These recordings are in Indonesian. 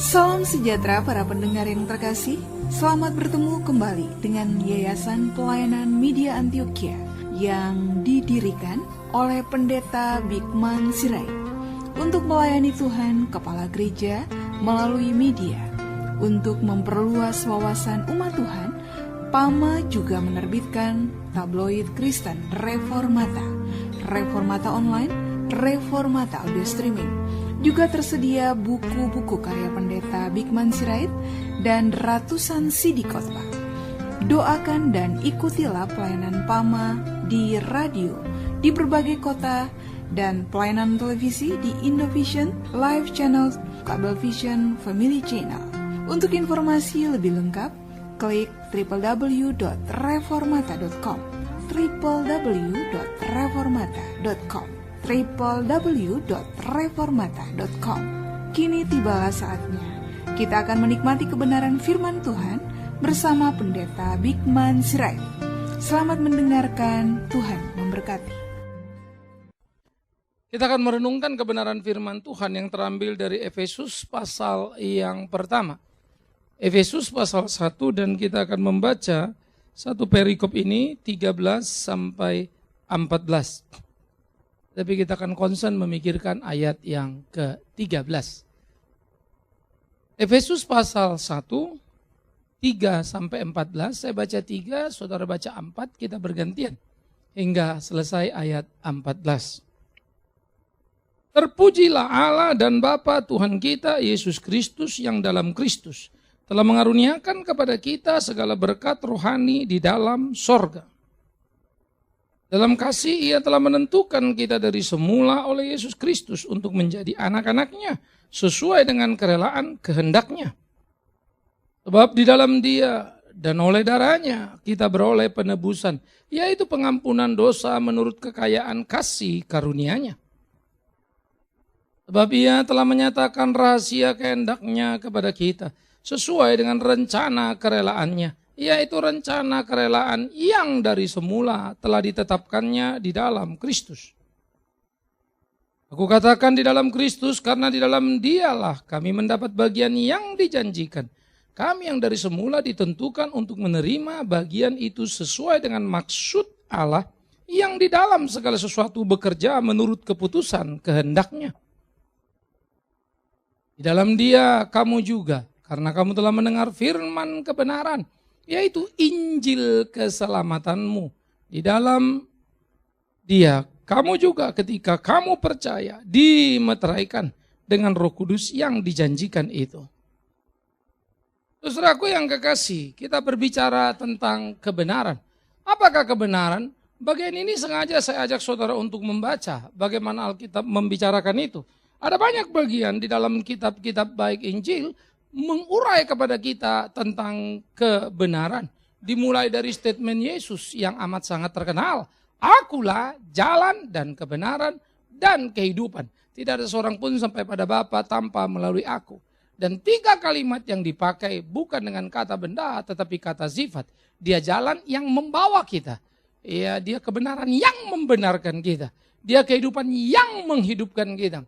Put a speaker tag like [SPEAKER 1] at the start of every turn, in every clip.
[SPEAKER 1] Salam sejahtera para pendengar yang terkasih. Selamat bertemu kembali dengan Yayasan Pelayanan Media Antioquia yang didirikan oleh Pendeta Bigman Sirait untuk melayani Tuhan Kepala Gereja melalui media. Untuk memperluas wawasan umat Tuhan, PAMA juga menerbitkan tabloid Kristen Reformata, Reformata Online, Reformata Audio Streaming. Juga tersedia buku-buku karya Pendeta Bigman Sirait dan ratusan CD khotbah. Doakan dan ikutilah pelayanan PAMA di radio di berbagai kota dan pelayanan televisi di Indovision, Live Channel, Kabelvision, Family Channel. Untuk informasi lebih lengkap, klik www.reformata.com www.reformata.com www.reformata.com. Kini tibalah saatnya kita akan menikmati kebenaran firman Tuhan bersama Pendeta Bigman Sirait. Selamat mendengarkan, Tuhan memberkati.
[SPEAKER 2] Kita akan merenungkan kebenaran firman Tuhan yang terambil dari Efesus pasal yang pertama. Efesus pasal 1, dan kita akan membaca satu perikop ini 13 sampai 14. Tapi kita akan konsen memikirkan ayat yang ke-13. Efesus pasal 1, 3 sampai 14. Saya baca 3, saudara baca 4, kita bergantian hingga selesai ayat 14. Terpujilah Allah dan Bapa Tuhan kita Yesus Kristus yang dalam Kristus telah mengaruniakan kepada kita segala berkat rohani di dalam sorga. Dalam kasih ia telah menentukan kita dari semula oleh Yesus Kristus untuk menjadi anak-anaknya sesuai dengan kerelaan kehendaknya. Sebab di dalam dia dan oleh darahnya kita beroleh penebusan, yaitu pengampunan dosa menurut kekayaan kasih karunia-Nya. Sebab ia telah menyatakan rahasia kehendaknya kepada kita sesuai dengan rencana kerelaannya, yaitu rencana kerelaan yang dari semula telah ditetapkannya di dalam Kristus. Aku katakan di dalam Kristus karena di dalam dialah kami mendapat bagian yang dijanjikan. Kami yang dari semula ditentukan untuk menerima bagian itu sesuai dengan maksud Allah yang di dalam segala sesuatu bekerja menurut keputusan kehendaknya. Di dalam dia kamu juga, karena kamu telah mendengar firman kebenaran, yaitu Injil keselamatanmu. Di dalam dia, kamu juga ketika kamu percaya, dimeteraikan dengan Roh Kudus yang dijanjikan itu. Saudaraku yang kekasih, kita berbicara tentang kebenaran. Apakah kebenaran? Bagian ini sengaja saya ajak saudara untuk membaca bagaimana Alkitab membicarakan itu. Ada banyak bagian di dalam kitab-kitab baik Injil mengurai kepada kita tentang kebenaran. Dimulai dari statement Yesus yang amat sangat terkenal. Akulah jalan dan kebenaran dan kehidupan. Tidak ada seorang pun sampai pada Bapa tanpa melalui aku. Dan 3 kalimat yang dipakai bukan dengan kata benda tetapi kata sifat. Dia jalan yang membawa kita. Ya, dia kebenaran yang membenarkan kita. Dia kehidupan yang menghidupkan kita.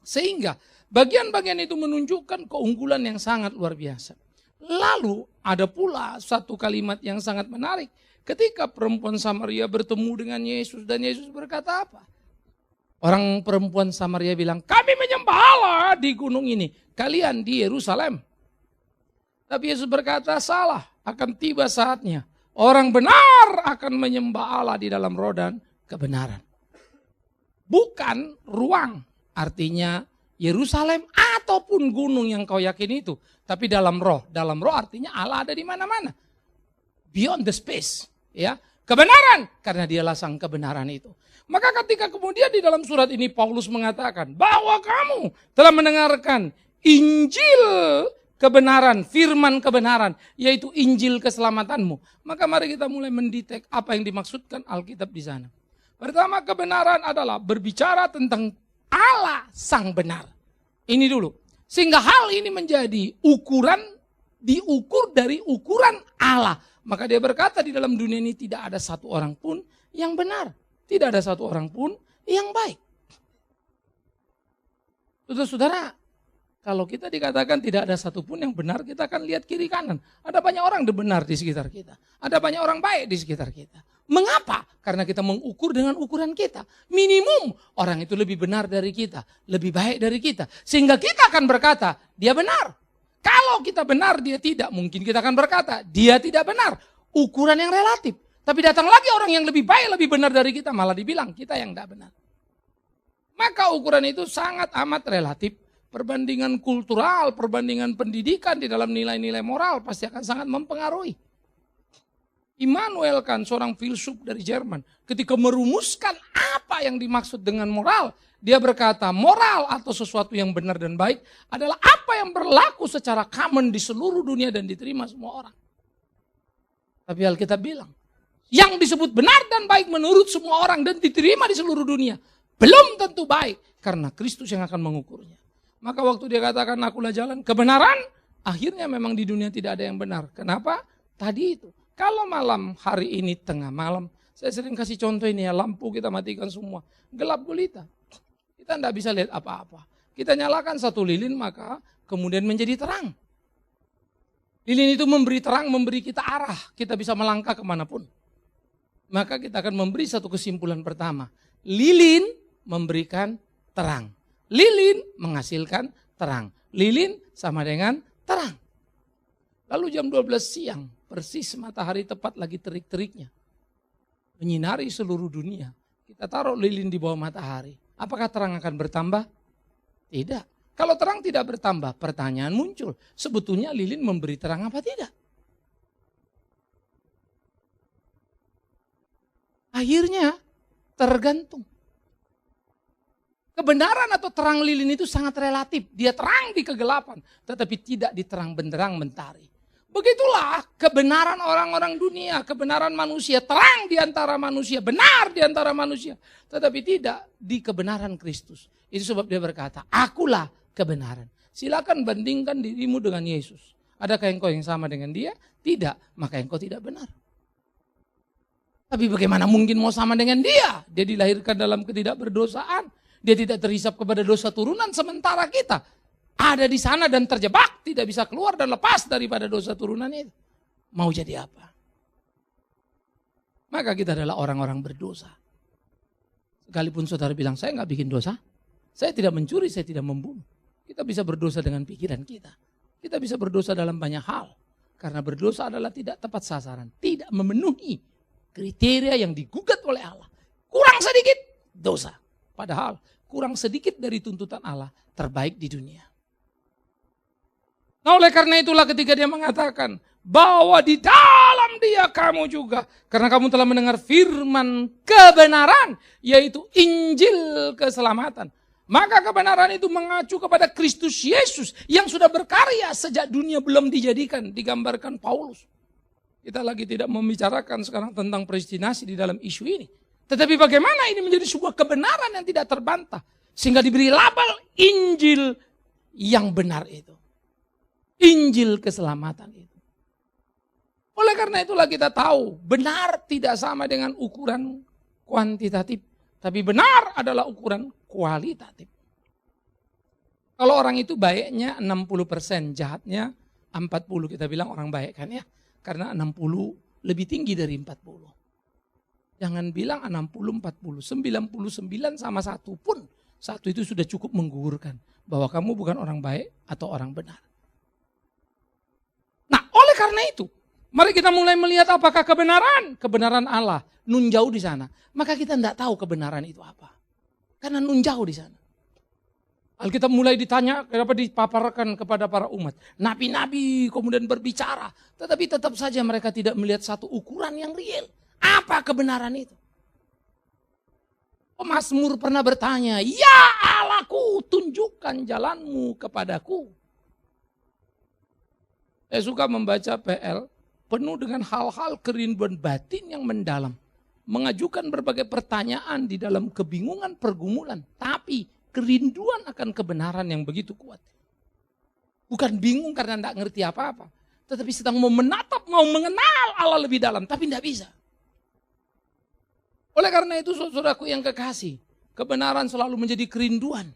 [SPEAKER 2] Sehingga bagian-bagian itu menunjukkan keunggulan yang sangat luar biasa. Lalu ada pula satu kalimat yang sangat menarik. Ketika perempuan Samaria bertemu dengan Yesus dan Yesus berkata apa? Orang perempuan Samaria bilang, kami menyembah Allah di gunung ini. Kalian di Yerusalem. Tapi Yesus berkata salah, akan tiba saatnya. Orang benar akan menyembah Allah di dalam roh dan kebenaran. Bukan ruang. Artinya Yerusalem ataupun gunung yang kau yakin itu. Tapi dalam roh. Dalam roh artinya Allah ada di mana-mana. Beyond the space. Ya, kebenaran. Karena dialah sang kebenaran itu. Maka ketika kemudian di dalam surat ini Paulus mengatakan bahwa kamu telah mendengarkan Injil kebenaran, firman kebenaran. Yaitu Injil keselamatanmu. Maka mari kita mulai mendetek apa yang dimaksudkan Alkitab di sana. Pertama, kebenaran adalah berbicara tentang Allah sang benar. Ini dulu. Sehingga hal ini menjadi ukuran, diukur dari ukuran Allah. Maka dia berkata di dalam dunia ini tidak ada satu orang pun yang benar. Tidak ada satu orang pun yang baik. Saudara-saudara, Kalau kita dikatakan tidak ada satupun yang benar, kita akan lihat kiri kanan. Ada banyak orang benar di sekitar kita. Ada banyak orang baik di sekitar kita. Mengapa? Karena kita mengukur dengan ukuran kita. Minimum orang itu lebih benar dari kita, lebih baik dari kita. Sehingga kita akan berkata, dia benar. Kalau kita benar, dia tidak. Mungkin kita akan berkata, dia tidak benar. Ukuran yang relatif. Tapi datang lagi orang yang lebih baik, lebih benar dari kita, malah dibilang kita yang tidak benar. Maka ukuran itu sangat amat relatif. Perbandingan kultural, perbandingan pendidikan di dalam nilai-nilai moral pasti akan sangat mempengaruhi. Immanuel Kant, seorang filsuf dari Jerman, ketika merumuskan apa yang dimaksud dengan moral, dia berkata moral atau sesuatu yang benar dan baik adalah apa yang berlaku secara common di seluruh dunia dan diterima semua orang. Tapi Alkitab bilang, yang disebut benar dan baik menurut semua orang dan diterima di seluruh dunia, belum tentu baik karena Kristus yang akan mengukurnya. Maka waktu dia katakan akulah jalan kebenaran, akhirnya memang di dunia tidak ada yang benar. Kenapa? Tadi itu. Kalau malam hari ini tengah malam, saya sering kasih contoh ini ya, lampu kita matikan semua. Gelap gulita. Kita tidak bisa lihat apa-apa. Kita nyalakan satu lilin maka kemudian menjadi terang. Lilin itu memberi terang, memberi kita arah. Kita bisa melangkah kemanapun. Maka kita akan memberi satu kesimpulan pertama. Lilin memberikan terang. Lilin menghasilkan terang. Lilin sama dengan terang. Lalu jam 12 siang, persis matahari tepat lagi terik-teriknya. Menyinari seluruh dunia. Kita taruh lilin di bawah matahari. Apakah terang akan bertambah? Tidak. Kalau terang tidak bertambah, pertanyaan muncul. Sebetulnya lilin memberi terang apa tidak? Akhirnya tergantung. Kebenaran atau terang lilin itu sangat relatif. Dia terang di kegelapan, tetapi tidak di terang benderang mentari. Begitulah kebenaran orang-orang dunia, kebenaran manusia, terang di antara manusia, benar di antara manusia. Tetapi tidak di kebenaran Kristus. Itu sebab dia berkata, akulah kebenaran. Silakan bandingkan dirimu dengan Yesus. Adakah engkau yang sama dengan dia? Tidak, maka engkau tidak benar. Tapi bagaimana mungkin mau sama dengan dia? Dia dilahirkan dalam ketidakberdosaan. Dia tidak terhisap kepada dosa turunan, sementara kita ada di sana dan terjebak, tidak bisa keluar dan lepas daripada dosa turunan itu. Mau jadi apa? Maka kita adalah orang-orang berdosa. Sekalipun saudara bilang, saya nggak bikin dosa, saya tidak mencuri, saya tidak membunuh. Kita bisa berdosa dengan pikiran kita. Kita bisa berdosa dalam banyak hal. Karena berdosa adalah tidak tepat sasaran, tidak memenuhi kriteria yang digugat oleh Allah. Kurang sedikit dosa. Padahal kurang sedikit dari tuntutan Allah terbaik di dunia. Nah oleh karena itulah ketika dia mengatakan bahwa di dalam dia kamu juga. Karena kamu telah mendengar firman kebenaran yaitu Injil keselamatan. Maka kebenaran itu mengacu kepada Kristus Yesus yang sudah berkarya sejak dunia belum dijadikan, digambarkan Paulus. Kita lagi tidak membicarakan sekarang tentang predestinasi di dalam isu ini. Tetapi bagaimana ini menjadi sebuah kebenaran yang tidak terbantah. Sehingga diberi label Injil yang benar itu. Injil keselamatan itu. Oleh karena itulah kita tahu benar tidak sama dengan ukuran kuantitatif. Tapi benar adalah ukuran kualitatif. Kalau orang itu baiknya 60%, jahatnya 40%. Kita bilang orang baik kan ya. Karena 60 lebih tinggi dari 40. Jangan bilang 60, 40, 99 sama 1 pun. 1 itu sudah cukup menggugurkan. Bahwa kamu bukan orang baik atau orang benar. Nah oleh karena itu. Mari kita mulai melihat apakah kebenaran. Kebenaran Allah. Nun jauh di sana. Maka kita tidak tahu kebenaran itu apa. Karena nun jauh di sana. Alkitab mulai ditanya, kenapa dipaparkan kepada para umat. Nabi-nabi kemudian berbicara. Tetapi tetap saja mereka tidak melihat satu ukuran yang real. Apa kebenaran itu? Mazmur pernah bertanya, ya Allahku tunjukkan jalanmu kepadaku. Saya suka membaca PL penuh dengan hal-hal kerinduan batin yang mendalam. Mengajukan berbagai pertanyaan di dalam kebingungan pergumulan. Tapi kerinduan akan kebenaran yang begitu kuat. Bukan bingung karena tidak ngerti apa-apa. Tetapi sedang mau menatap, mau mengenal Allah lebih dalam. Tapi tidak bisa. Oleh karena itu saudaraku yang kekasih, kebenaran selalu menjadi kerinduan.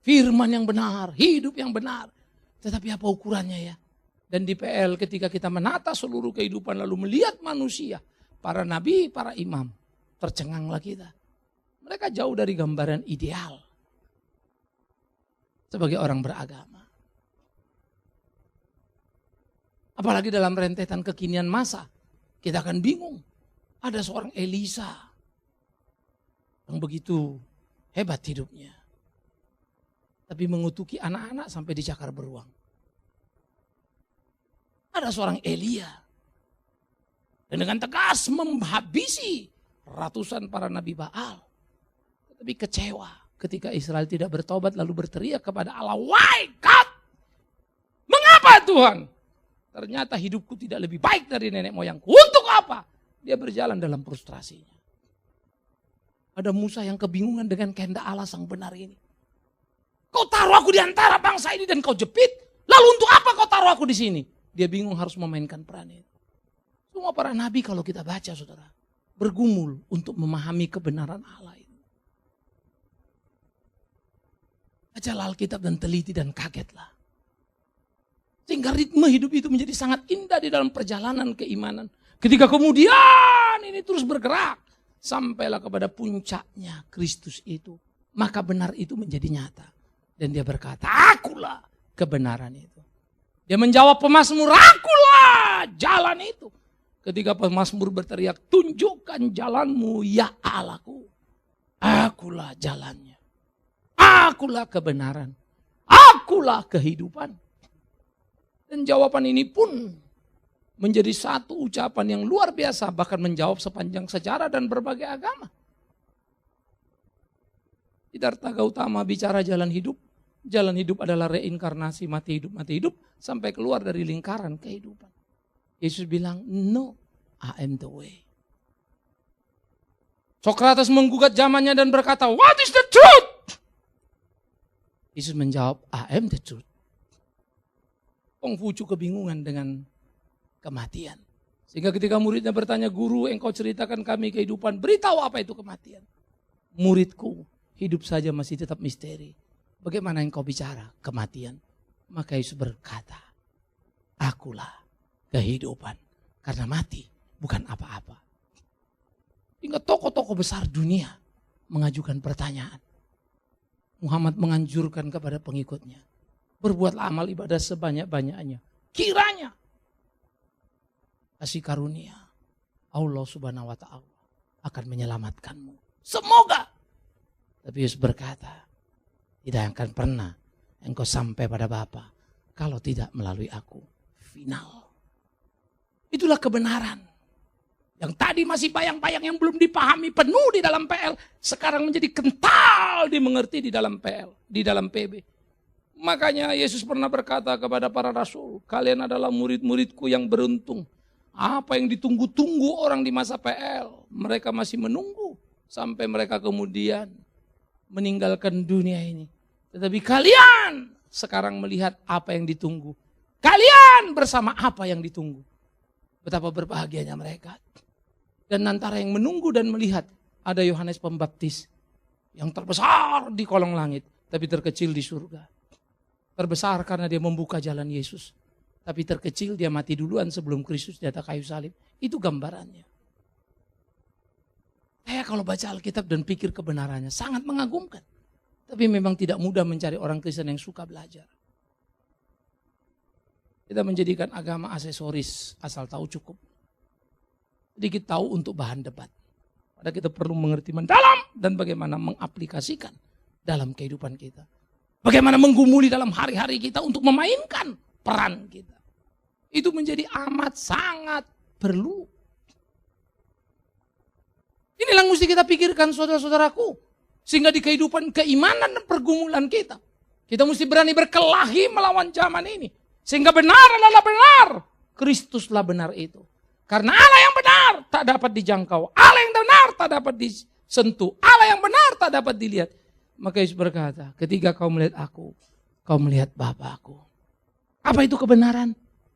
[SPEAKER 2] firman yang benar, hidup yang benar. Tetapi apa ukurannya ya? Dan di PL ketika kita menata seluruh kehidupan lalu melihat manusia, para nabi, para imam, tercenganglah kita. Mereka jauh dari gambaran ideal sebagai orang beragama. Apalagi dalam rentetan kekinian masa, kita akan bingung. Ada seorang Elisa yang begitu hebat hidupnya, tapi mengutuki anak-anak sampai dicakar beruang. Ada seorang Elia dan dengan tegas menghabisi ratusan para nabi Baal. Tapi kecewa ketika Israel tidak bertobat lalu berteriak kepada Allah, "Why God? Mengapa Tuhan? Ternyata hidupku tidak lebih baik dari nenek moyangku. Untuk apa?" Dia berjalan dalam frustrasinya. Ada Musa yang kebingungan dengan kehendak Allah sang benar ini. Kau taruh aku di antara bangsa ini dan kau jepit. Lalu untuk apa kau taruh aku di sini? Dia bingung harus memainkan peran itu. Semua para nabi kalau kita baca saudara, bergumul untuk memahami kebenaran Allah itu. Bacalah Alkitab dan teliti dan kagetlah. Sehingga ritme hidup itu menjadi sangat indah di dalam perjalanan keimanan. Ketika kemudian ini terus bergerak. Sampailah kepada puncaknya Kristus itu. Maka benar itu menjadi nyata. Dan dia berkata, akulah kebenaran itu. Dia menjawab pemazmur, akulah jalan itu. Ketika pemazmur berteriak, tunjukkan jalanmu ya Allahku. Akulah jalannya. Akulah kebenaran. Akulah kehidupan. Dan jawaban ini pun menjadi satu ucapan yang luar biasa. Bahkan menjawab sepanjang sejarah dan berbagai agama. Siddhartha Gautama bicara jalan hidup. Jalan hidup adalah reinkarnasi mati hidup sampai keluar dari lingkaran kehidupan. Yesus bilang, no, I am the way. Sokrates menggugat zamannya dan berkata, what is the truth? Yesus menjawab, I am the truth. Kongfucu kebingungan dengan kematian. Sehingga ketika muridnya bertanya, guru engkau ceritakan kami kehidupan, beritahu apa itu kematian. Muridku, hidup saja masih tetap misteri. Bagaimana engkau bicara kematian? Maka Yesus berkata, akulah kehidupan. Karena mati bukan apa-apa. Hingga tokoh-tokoh besar dunia mengajukan pertanyaan. Muhammad menganjurkan kepada pengikutnya. Berbuatlah amal ibadah sebanyak-banyaknya. Kiranya kasih karunia Allah Subhanahu wa ta'ala akan menyelamatkanmu. Semoga. Tapi Yesus berkata, tidak akan pernah engkau sampai pada Bapa kalau tidak melalui aku. Final. Itulah kebenaran. Yang tadi masih bayang-bayang yang belum dipahami penuh di dalam PL. Sekarang menjadi kental dimengerti di dalam PL, di dalam PB. Makanya Yesus pernah berkata kepada para rasul, kalian adalah murid-muridku yang beruntung. Apa yang ditunggu-tunggu orang di masa PL, mereka masih menunggu sampai mereka kemudian meninggalkan dunia ini. Tetapi kalian sekarang melihat apa yang ditunggu. Kalian bersama apa yang ditunggu. Betapa berbahagianya mereka. Dan antara yang menunggu dan melihat, ada Yohanes Pembaptis yang terbesar di kolong langit, tapi terkecil di surga. Terbesar karena dia membuka jalan Yesus. Tapi terkecil dia mati duluan sebelum Kristus di atas kayu salib. Itu gambarannya. Saya kalau baca Alkitab dan pikir kebenarannya sangat mengagumkan. Tapi memang tidak mudah mencari orang Kristen yang suka belajar. Kita menjadikan agama aksesoris, asal tahu cukup. Sedikit tahu untuk bahan debat. Padahal kita perlu mengerti mendalam dan bagaimana mengaplikasikan dalam kehidupan kita. Bagaimana menggumuli dalam hari-hari kita untuk memainkan peran kita. Itu menjadi amat sangat perlu. Inilah yang mesti kita pikirkan saudara-saudaraku. Sehingga di kehidupan keimanan dan pergumulan kita. Kita mesti berani berkelahi melawan zaman ini. Sehingga benar adalah benar. Kristuslah benar itu. Karena Allah yang benar tak dapat dijangkau. Allah yang benar tak dapat disentuh. Allah yang benar tak dapat dilihat. Maka Yesus berkata, ketika kau melihat aku, kau melihat Bapakku. Apa itu kebenaran?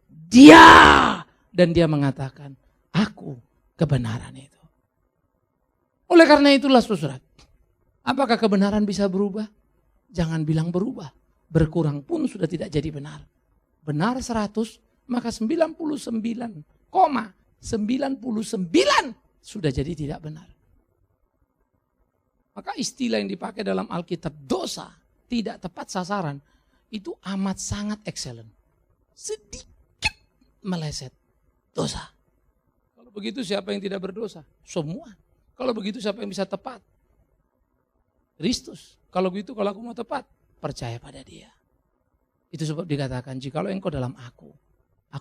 [SPEAKER 2] Dia. Dan dia mengatakan, aku kebenaran itu. Oleh karena itulah saudara, apakah kebenaran bisa berubah? Jangan bilang berubah. Berkurang pun sudah tidak jadi benar. Benar 100, maka 99,99 sudah jadi tidak benar. Maka istilah yang dipakai dalam Alkitab dosa tidak tepat sasaran itu amat sangat excellent. Sedikit meleset dosa. Kalau begitu siapa yang tidak berdosa? Semua. Kalau begitu siapa yang bisa tepat? Kristus. Kalau begitu kalau aku mau tepat, percaya pada Dia. Itu sebab dikatakan jikalau engkau dalam aku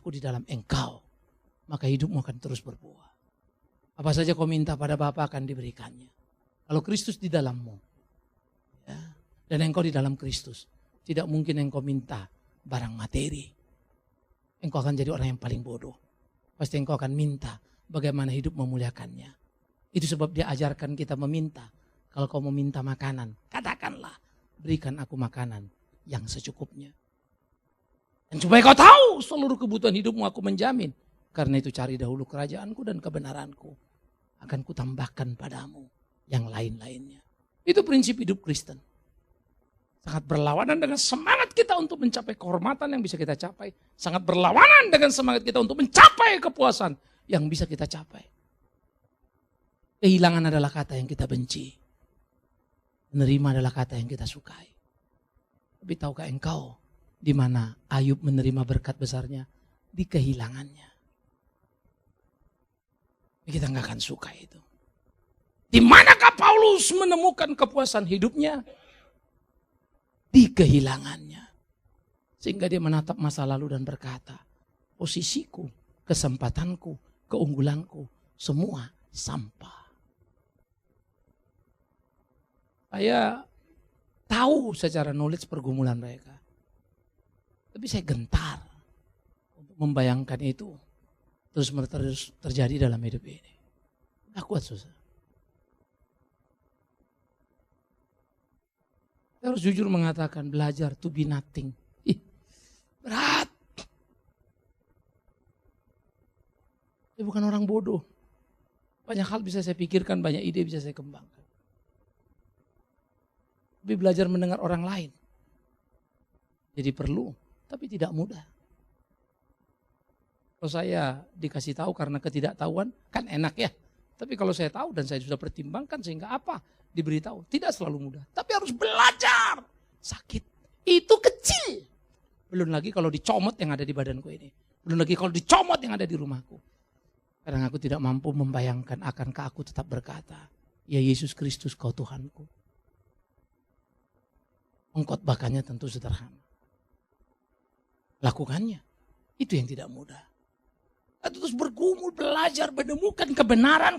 [SPEAKER 2] di dalam engkau, maka hidupmu akan terus berbuah. Apa saja kau minta pada Bapa akan diberikannya. Kalau Kristus di dalammu, ya, dan engkau di dalam Kristus, tidak mungkin engkau minta barang materi. Engkau akan jadi orang yang paling bodoh. Pasti engkau akan minta bagaimana hidup memuliakannya. Itu sebab Dia ajarkan kita meminta. Kalau kau meminta makanan, katakanlah, berikan aku makanan yang secukupnya. Dan supaya kau tahu seluruh kebutuhan hidupmu aku menjamin. Karena itu cari dahulu kerajaanku dan kebenaranku. Akan kutambahkan padamu yang lain-lainnya. Itu prinsip hidup Kristen. Sangat berlawanan dengan semangat kita untuk mencapai kehormatan yang bisa kita capai. Sangat berlawanan dengan semangat kita untuk mencapai kepuasan yang bisa kita capai. Kehilangan adalah kata yang kita benci. Menerima adalah kata yang kita sukai. Tapi tahukah engkau di mana Ayub menerima berkat besarnya? Di kehilangannya. Kita nggak akan suka itu. Di manakah Paulus menemukan kepuasan hidupnya? Di kehilangannya. Sehingga dia menatap masa lalu dan berkata, posisiku, kesempatanku, keunggulanku, semua sampah. Saya tahu secara knowledge pergumulan mereka. Tapi saya gentar untuk membayangkan itu terus terjadi dalam hidup ini. Nggak kuat, susah. Saya harus jujur mengatakan belajar to be nothing. Berat. Saya bukan orang bodoh. Banyak hal bisa saya pikirkan, banyak ide bisa saya kembangkan. Tapi belajar mendengar orang lain. Jadi perlu, tapi tidak mudah. Kalau saya dikasih tahu karena ketidaktahuan, kan enak ya. Tapi kalau saya tahu dan saya sudah pertimbangkan sehingga apa? Diberitahu. Tidak selalu mudah. Tapi harus belajar. Sakit. Itu kecil. Belum lagi kalau dicomot yang ada di badanku ini. Belum lagi kalau dicomot yang ada di rumahku. Kadang aku tidak mampu membayangkan akankah aku tetap berkata, ya Yesus Kristus kau Tuhanku. Pengkhotbahkannya tentu sederhana. Lakukannya. Itu yang tidak mudah. Terus bergumul, belajar, menemukan kebenaran.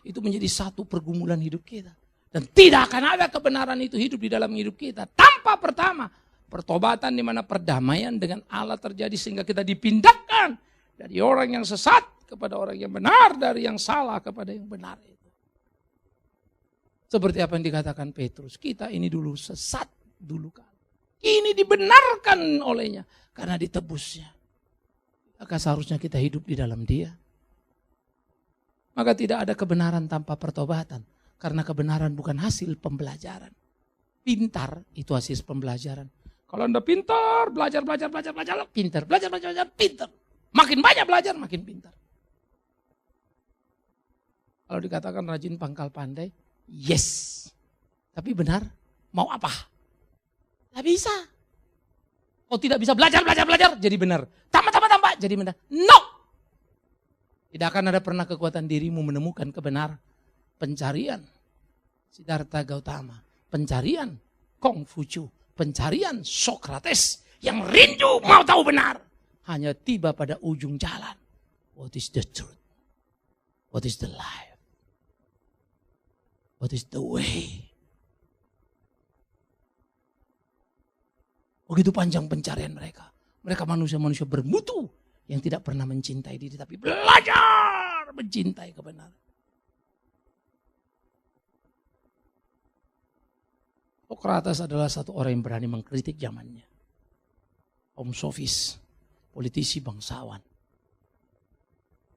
[SPEAKER 2] Itu menjadi satu pergumulan hidup kita. Dan tidak akan ada kebenaran itu hidup di dalam hidup kita. Tanpa pertama, pertobatan di mana perdamaian dengan Allah terjadi sehingga kita dipindahkan dari orang yang sesat kepada orang yang benar, dari yang salah kepada yang benar itu. Seperti apa yang dikatakan Petrus, kita ini dulu sesat dulu kan. Ini dibenarkan olehnya karena ditebusnya. Maka seharusnya kita hidup di dalam Dia. Maka tidak ada kebenaran tanpa pertobatan. Karena kebenaran bukan hasil pembelajaran. Pintar itu hasil pembelajaran. Kalau Anda pintar, belajar, pintar. Belajar, pintar. Makin banyak belajar, makin pintar. Kalau dikatakan rajin pangkal pandai, yes. Tapi benar, mau apa? Tidak bisa. Oh tidak bisa belajar, jadi benar. Tambah, jadi benar. No. Tidak akan ada pernah kekuatan dirimu menemukan kebenaran. Pencarian Siddhartha Gautama. Pencarian Kongfucu. Pencarian Socrates. Yang rindu mau tahu benar. Hanya tiba pada ujung jalan. What is the truth? What is the life? What is the way? Begitu panjang pencarian mereka. Mereka manusia-manusia bermutu yang tidak pernah mencintai diri, tapi belajar mencintai kebenaran. Socrates adalah satu orang yang berani mengkritik zamannya. Kaum sofis, politisi bangsawan.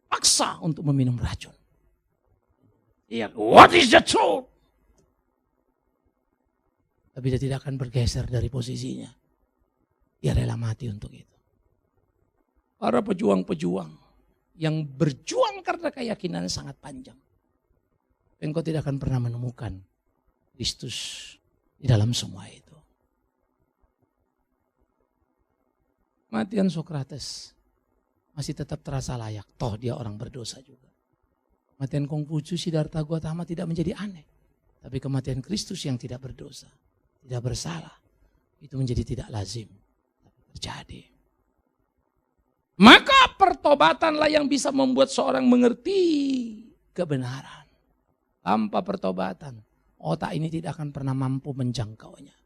[SPEAKER 2] Paksa untuk meminum racun. What is the truth? Tapi dia tidak akan bergeser dari posisinya. Dia rela mati untuk itu. Para pejuang-pejuang yang berjuang karena keyakinan sangat panjang. Engkau tidak akan pernah menemukan Kristus di dalam semua itu. Matian Sokrates masih tetap terasa layak. Toh dia orang berdosa juga. Kematian Konghucu, Siddhartha Gautama tidak menjadi aneh. Tapi kematian Kristus yang tidak berdosa, tidak bersalah, itu menjadi tidak lazim. Tapi terjadi. Maka pertobatanlah yang bisa membuat seorang mengerti kebenaran. Tanpa pertobatan, otak ini tidak akan pernah mampu menjangkaunya.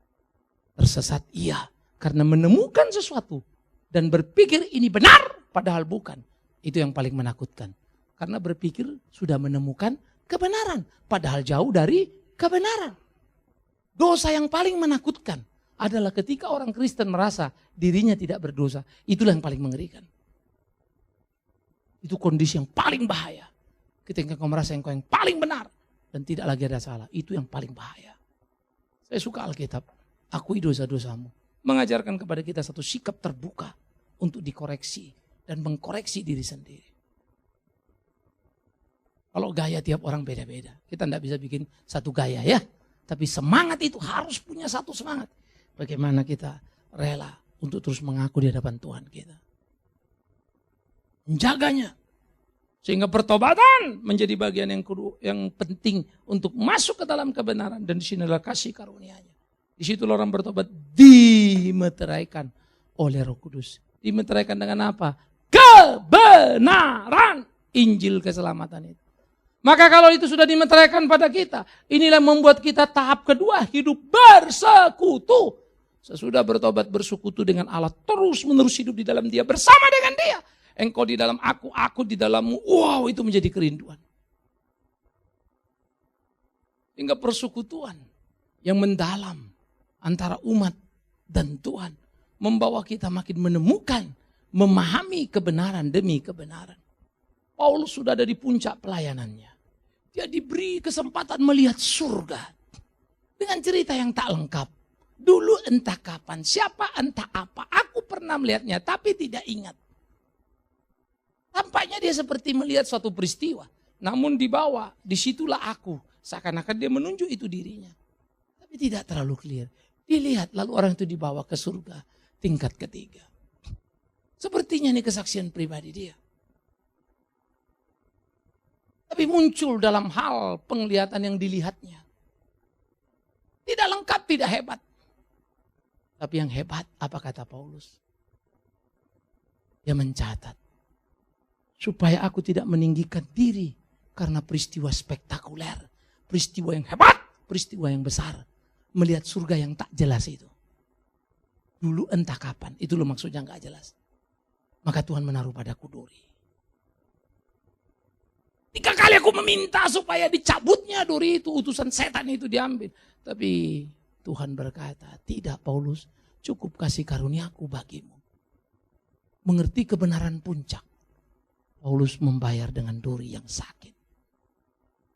[SPEAKER 2] Tersesat iya, karena menemukan sesuatu dan berpikir ini benar, padahal bukan. Itu yang paling menakutkan. Karena berpikir sudah menemukan kebenaran, padahal jauh dari kebenaran. Dosa yang paling menakutkan adalah ketika orang Kristen merasa dirinya tidak berdosa. Itulah yang paling mengerikan. Itu kondisi yang paling bahaya. Ketika kau merasa engkau yang paling benar dan tidak lagi ada salah, itu yang paling bahaya. Saya suka Alkitab, akui dosa-dosamu. Mengajarkan kepada kita satu sikap terbuka untuk dikoreksi dan mengkoreksi diri sendiri. Kalau gaya tiap orang beda-beda, kita tidak bisa bikin satu gaya ya. Tapi semangat itu harus punya satu semangat. Bagaimana kita rela untuk terus mengaku di hadapan Tuhan kita. Menjaganya. Sehingga pertobatan menjadi bagian yang penting untuk masuk ke dalam kebenaran. Dan di sinilah kasih karunia-Nya. Di situ orang bertobat dimeteraikan oleh Roh Kudus. Dimeteraikan dengan apa? Kebenaran. Injil keselamatan itu. Maka kalau itu sudah dimeteraikan pada kita, inilah membuat kita tahap kedua, hidup bersekutu. Sesudah bertobat bersekutu dengan Allah, terus menerus hidup di dalam Dia, bersama dengan Dia. Engkau di dalam aku di dalammu. Wow, itu menjadi kerinduan. Hingga persekutuan yang mendalam antara umat dan Tuhan membawa kita makin menemukan, memahami kebenaran demi kebenaran. Paulus sudah ada di puncak pelayanannya. Dia diberi kesempatan melihat surga dengan cerita yang tak lengkap. Dulu entah kapan, siapa entah apa, aku pernah melihatnya tapi tidak ingat. Tampaknya dia seperti melihat suatu peristiwa. Namun di bawah, disitulah aku. Seakan-akan dia menunjuk itu dirinya. Tapi tidak terlalu clear. Dilihat lalu orang itu dibawa ke surga tingkat ketiga. Sepertinya ini kesaksian pribadi dia. Tapi muncul dalam hal penglihatan yang dilihatnya. Tidak lengkap, tidak hebat. Tapi yang hebat, apa kata Paulus? Dia mencatat. Supaya aku tidak meninggikan diri karena peristiwa spektakuler. Peristiwa yang hebat, peristiwa yang besar. Melihat surga yang tak jelas itu. Dulu entah kapan, itu loh maksudnya gak jelas. Maka Tuhan menaruh padaku duri. 3 kali aku meminta supaya dicabutnya duri itu, utusan setan itu diambil. Tapi Tuhan berkata, tidak Paulus, cukup kasih karuniaku bagimu. Mengerti kebenaran puncak. Paulus membayar dengan duri yang sakit.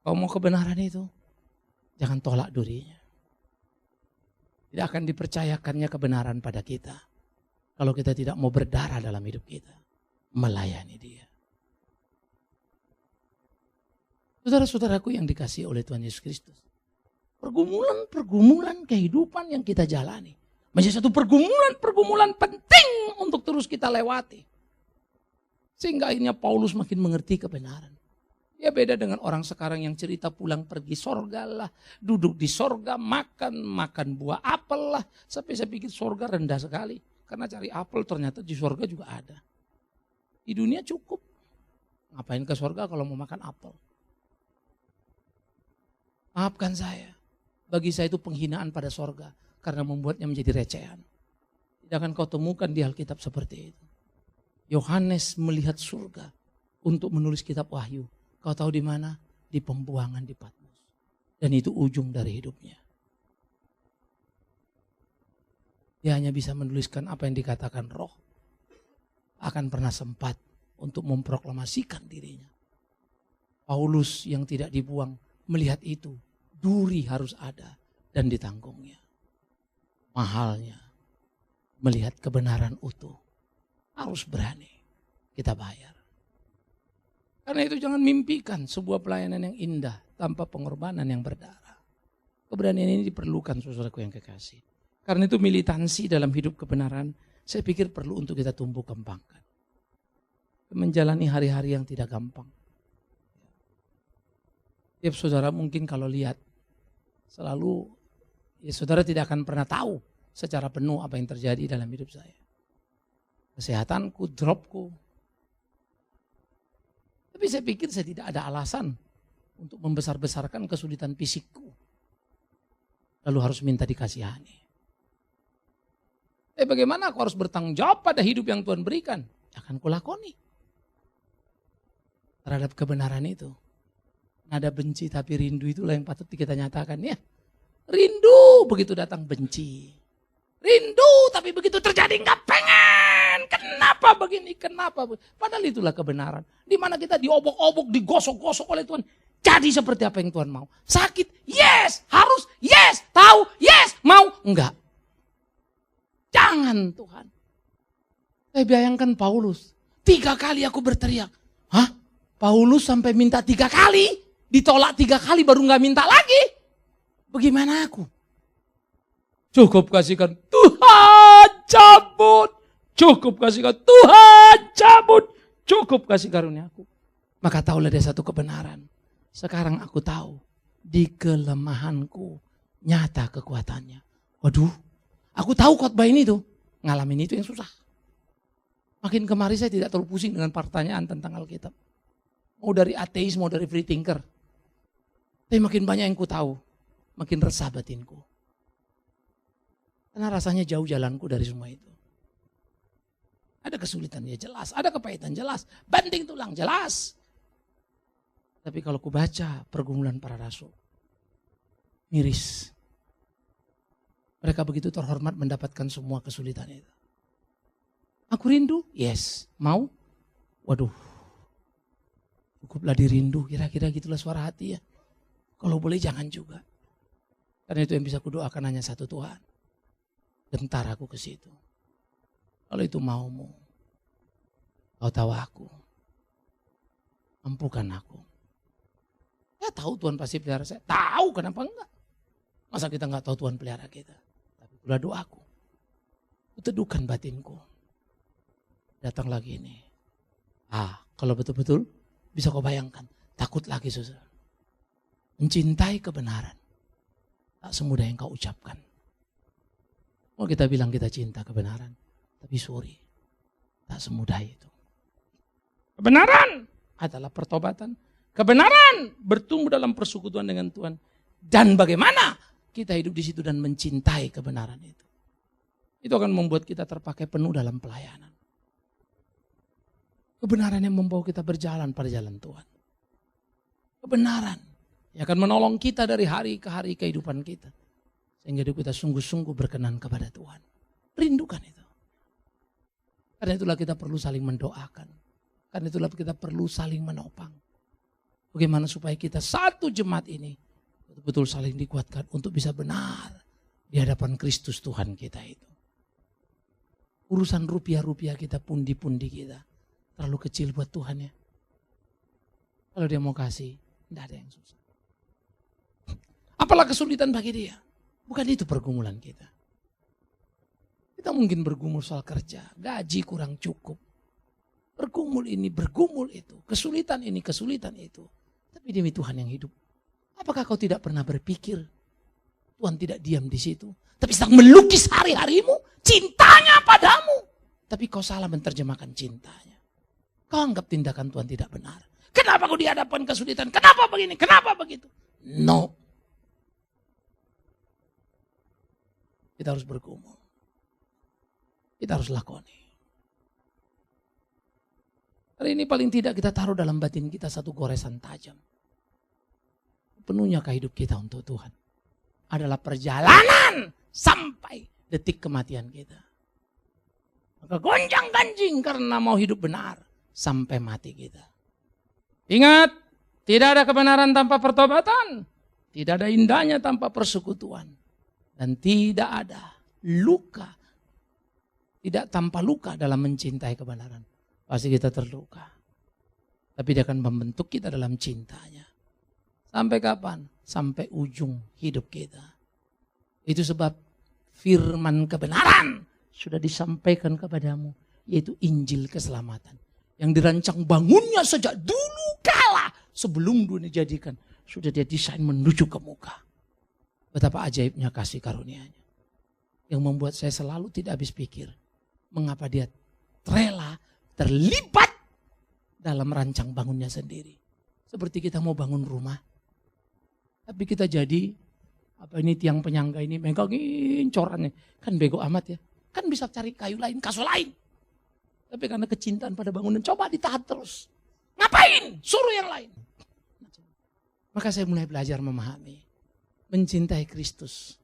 [SPEAKER 2] Kau mau kebenaran itu? Jangan tolak durinya. Tidak akan dipercayakannya kebenaran pada kita. Kalau kita tidak mau berdarah dalam hidup kita. Melayani Dia. Saudara-saudaraku yang dikasihi oleh Tuhan Yesus Kristus. Pergumulan-pergumulan kehidupan yang kita jalani. Menjadi satu pergumulan-pergumulan penting untuk terus kita lewati. Sehingga akhirnya Paulus makin mengerti kebenaran. Dia beda dengan orang sekarang yang cerita pulang pergi sorga lah. Duduk di sorga, makan buah apel lah. Sampai saya pikir sorga rendah sekali. Karena cari apel ternyata di sorga juga ada. Di dunia cukup. Ngapain ke sorga kalau mau makan apel? Maafkan saya. Bagi saya itu penghinaan pada sorga. Karena membuatnya menjadi recehan. Tidak akan kau temukan di Alkitab seperti itu. Yohanes melihat surga untuk menulis kitab Wahyu. Kau tahu di mana? Di pembuangan di Patmos. Dan itu ujung dari hidupnya. Dia hanya bisa menuliskan apa yang dikatakan Roh. Akan pernah sempat untuk memproklamasikan dirinya. Paulus yang tidak dibuang melihat itu. Duri harus ada dan ditanggungnya. mahalnya melihat kebenaran utuh. Harus berani kita bayar. Karena itu jangan mimpikan sebuah pelayanan yang indah tanpa pengorbanan yang berdarah. Keberanian ini diperlukan, saudaraku yang kekasih. Karena itu militansi dalam hidup kebenaran, saya pikir perlu untuk kita tumbuh kembangkan. Menjalani hari-hari yang tidak gampang. Tiap saudara mungkin kalau lihat, selalu ya saudara tidak akan pernah tahu secara penuh apa yang terjadi dalam hidup saya. Kesehatanku, dropku. Tapi saya pikir saya tidak ada alasan untuk membesar-besarkan kesulitan fisikku. Lalu harus minta dikasihani. Bagaimana aku harus bertanggung jawab pada hidup yang Tuhan berikan? Akan kulakoni. Terhadap kebenaran itu. Nada benci tapi rindu itulah yang patut kita nyatakan ya. Rindu begitu datang benci. Rindu tapi begitu terjadi nggak pengen. Kenapa begini? Kenapa? Padahal itulah kebenaran. Di mana kita diobok-obok, digosok-gosok oleh Tuhan. Jadi seperti apa yang Tuhan mau. Sakit, yes. Harus, yes. Tahu, yes. Mau, enggak. Jangan Tuhan. Saya bayangkan Paulus. 3 kali aku berteriak. Hah? Paulus sampai minta 3 kali. Ditolak 3 kali baru gak minta lagi. Bagaimana aku? Cukup kasihkan. Tuhan cabut. Cukup kasihkan. Tuhan cabut. Cukup kasih karunia aku. Maka tahulah dia satu kebenaran. Sekarang aku tahu. Di kelemahanku. Nyata kekuatannya. Waduh. Aku tahu khotbah ini tuh. Ngalamin itu yang susah. Makin kemarin saya tidak terlalu pusing dengan pertanyaan tentang Alkitab. Mau dari ateis, mau dari free thinker. Tapi makin banyak yang ku tahu. Makin resah batinku. Karena rasanya jauh jalanku dari semua itu. Ada kesulitan ya jelas. Ada kepahitan jelas. Banting tulang jelas. Tapi kalau ku baca pergumulan para rasul. Miris. Mereka begitu terhormat mendapatkan semua kesulitan itu. Aku rindu? Yes. Mau? Waduh. Cukuplah dirindu. Kira-kira gitulah suara hati ya. Kalau boleh jangan juga. Karena itu yang bisa kudoakan hanya satu Tuhan. Gentar aku ke situ. Kalau itu maumu. Kau tahu aku. Ampukan aku. Ya tahu Tuhan pasti pelihara saya. Tahu kenapa enggak. Masa kita enggak tahu Tuhan pelihara kita. Tapi itulah doaku. Kuteduhkan batinku. Datang lagi ini. Kalau betul-betul bisa kau bayangkan. Takut lagi saudara. Mencintai kebenaran. Tak semudah yang kau ucapkan. Mau kita bilang kita cinta kebenaran. Tapi sorry. Tak semudah itu. Kebenaran adalah pertobatan. Kebenaran bertumbuh dalam persekutuan dengan Tuhan. Dan bagaimana kita hidup di situ dan mencintai kebenaran itu. Itu akan membuat kita terpakai penuh dalam pelayanan. Kebenaran yang membawa kita berjalan pada jalan Tuhan. Kebenaran yang akan menolong kita dari hari ke hari kehidupan kita. Sehingga hidup kita sungguh-sungguh berkenan kepada Tuhan. Rindukan itu. Karena itulah kita perlu saling mendoakan. Karena itulah kita perlu saling menopang. Bagaimana supaya kita satu jemaat ini betul-betul saling dikuatkan untuk bisa benar di hadapan Kristus Tuhan kita itu. Urusan rupiah-rupiah kita, pundi-pundi kita terlalu kecil buat Tuhan ya. Kalau dia mau kasih, tidak ada yang susah. Apalah kesulitan bagi dia. Bukan itu pergumulan kita. Kita mungkin bergumul soal kerja, gaji kurang cukup. Bergumul ini, bergumul itu. Kesulitan ini, kesulitan itu. Tapi demi Tuhan yang hidup. Apakah kau tidak pernah berpikir Tuhan tidak diam di situ? Tapi sedang melukis hari-harimu, cintanya padamu. Tapi kau salah menerjemahkan cintanya. Kau anggap tindakan Tuhan tidak benar. Kenapa kau dihadapkan kesulitan? Kenapa begini? Kenapa begitu? No. Kita harus bergumul. Kita harus lakoni. Hari ini paling tidak kita taruh dalam batin kita satu goresan tajam. Penuhnya hidup kita untuk Tuhan. Adalah perjalanan sampai detik kematian kita. Maka gonjang ganjing karena mau hidup benar sampai mati kita. Ingat, tidak ada kebenaran tanpa pertobatan. Tidak ada indahnya tanpa persekutuan. Dan tidak ada luka. Tidak tanpa luka dalam mencintai kebenaran. Pasti kita terluka. Tapi dia akan membentuk kita dalam cintanya. Sampai kapan? Sampai ujung hidup kita. Itu sebab firman kebenaran sudah disampaikan kepadamu. Yaitu Injil keselamatan. Yang dirancang bangunnya sejak dulu kala. Sebelum dunia dijadikan. Sudah dia desain menuju ke muka. Betapa ajaibnya kasih karunia-Nya. Yang membuat saya selalu tidak habis pikir. Mengapa dia rela terlibat dalam rancang bangunnya sendiri. Seperti kita mau bangun rumah. Tapi kita jadi, tiang penyangga ini megangin corannya. Kan bego amat ya. Kan bisa cari kayu lain, kasur lain. Tapi karena kecintaan pada bangunan, coba ditahan terus. Ngapain? Suruh yang lain. Maka saya mulai belajar memahami. Mencintai Kristus.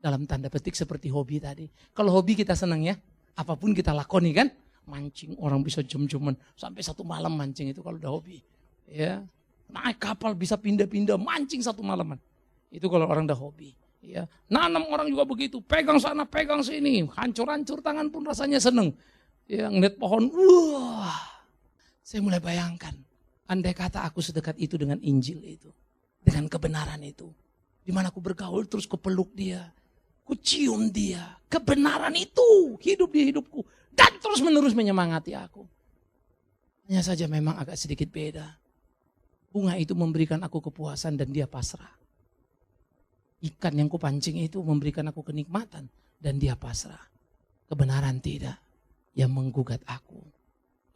[SPEAKER 2] Dalam tanda petik seperti hobi tadi. Kalau hobi kita senang ya. Apapun kita lakoni kan. Mancing orang bisa jam-jaman. Sampai 1 malam mancing itu kalau udah hobi. Ya, naik kapal bisa pindah-pindah. Mancing 1 malaman. Itu kalau orang udah hobi. Ya, nanam orang juga begitu. Pegang sana, pegang sini. Hancur-hancur tangan pun rasanya seneng. Ya, ngeliat pohon. Wah. Saya mulai bayangkan. Andai kata aku sedekat itu dengan Injil itu. Dengan kebenaran itu. Dimana aku bergaul terus kupeluk dia. Ku cium dia. Kebenaran itu hidup di hidupku. Dan terus menerus menyemangati aku. Hanya saja memang agak sedikit beda. Bunga itu memberikan aku kepuasan dan dia pasrah. Ikan yang kupancing itu memberikan aku kenikmatan dan dia pasrah. Kebenaran tidak. Ia menggugat aku.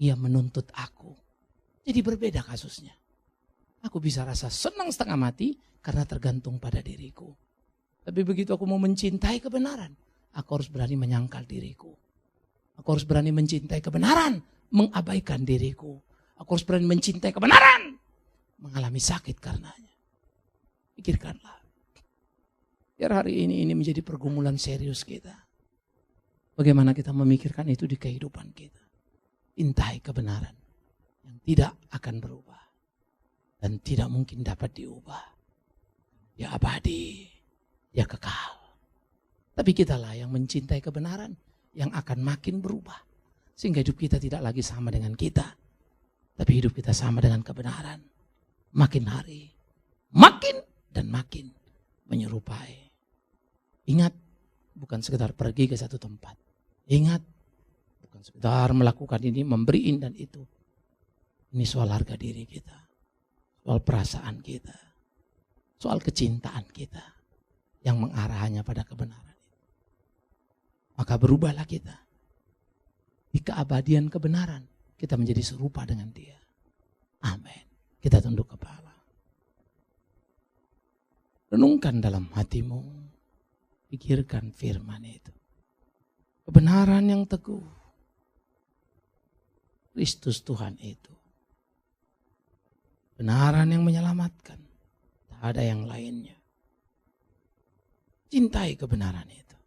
[SPEAKER 2] Ia menuntut aku. Jadi berbeda kasusnya. Aku bisa rasa senang setengah mati karena tergantung pada diriku. Tapi begitu aku mau mencintai kebenaran, aku harus berani menyangkal diriku. Aku harus berani mencintai kebenaran, mengabaikan diriku. Aku harus berani mencintai kebenaran, mengalami sakit karenanya. Pikirkanlah. Biar hari ini menjadi pergumulan serius kita. Bagaimana kita memikirkan itu di kehidupan kita. Cintai kebenaran yang tidak akan berubah. Dan tidak mungkin dapat diubah. Dia abadi. Dia kekal. Tapi kitalah yang mencintai kebenaran yang akan makin berubah. Sehingga hidup kita tidak lagi sama dengan kita. Tapi hidup kita sama dengan kebenaran. Makin hari, makin dan makin menyerupai. Ingat, bukan sekedar pergi ke satu tempat. Ingat, bukan sekedar melakukan ini, memberiin dan itu. Ini soal harga diri kita. Soal perasaan kita. Soal kecintaan kita. Yang mengarahnya pada kebenaran itu. Maka berubahlah kita. Di keabadian kebenaran kita menjadi serupa dengan dia. Amin. Kita tunduk kepala. Renungkan dalam hatimu. Pikirkan firman itu. Kebenaran yang teguh. Kristus Tuhan itu. Kebenaran yang menyelamatkan. Tak ada yang lainnya. Cintai kebenaran itu.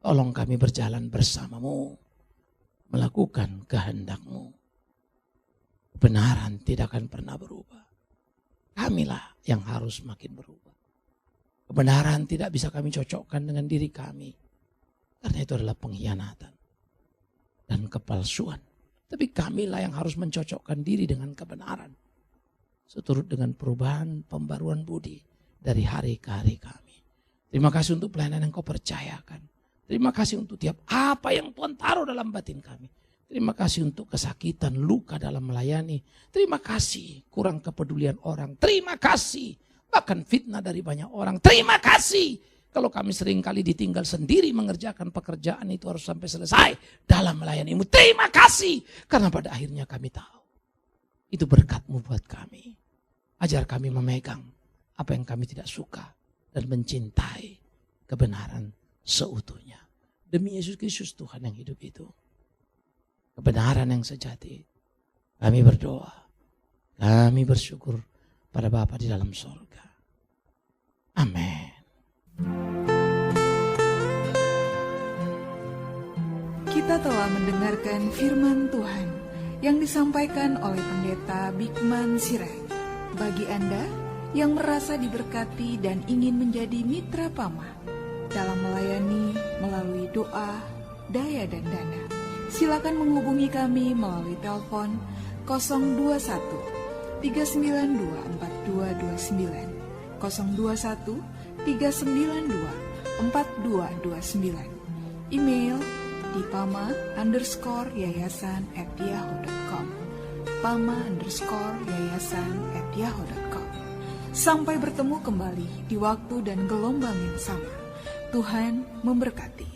[SPEAKER 2] Tolong kami berjalan bersamamu. Melakukan kehendak-Mu. Kebenaran tidak akan pernah berubah. Kamilah yang harus makin berubah. Kebenaran tidak bisa kami cocokkan dengan diri kami. Karena itu adalah pengkhianatan. Dan kepalsuan. Tapi kamilah yang harus mencocokkan diri dengan kebenaran. Seturut dengan perubahan, pembaruan budi. Dari hari ke hari kami. Terima kasih untuk pelayanan yang Kau percayakan. Terima kasih untuk tiap apa yang Tuhan taruh dalam batin kami. Terima kasih untuk kesakitan, luka dalam melayani. Terima kasih kurang kepedulian orang. Terima kasih bahkan fitnah dari banyak orang. Terima kasih kalau kami seringkali ditinggal sendiri mengerjakan pekerjaan itu harus sampai selesai dalam melayani-Mu. Terima kasih karena pada akhirnya kami tahu. Itu berkat-Mu buat kami. Ajar kami memegang apa yang kami tidak suka. Dan mencintai kebenaran seutuhnya. Demi Yesus Kristus Tuhan yang hidup itu. Kebenaran yang sejati. Kami berdoa. Kami bersyukur pada Bapa di dalam sorga. Amin.
[SPEAKER 1] Kita telah mendengarkan firman Tuhan yang disampaikan oleh Pendeta Bikman Sirait. Bagi Anda yang merasa diberkati dan ingin menjadi mitra Pama, dalam melayani melalui doa, daya dan dana. Silakan menghubungi kami melalui telepon 021 392 4229, 021 392 4229. Email di pama_yayasan@yahoo.com, pama_yayasan@yahoo.com. Sampai bertemu kembali di waktu dan gelombang yang sama. Tuhan memberkati.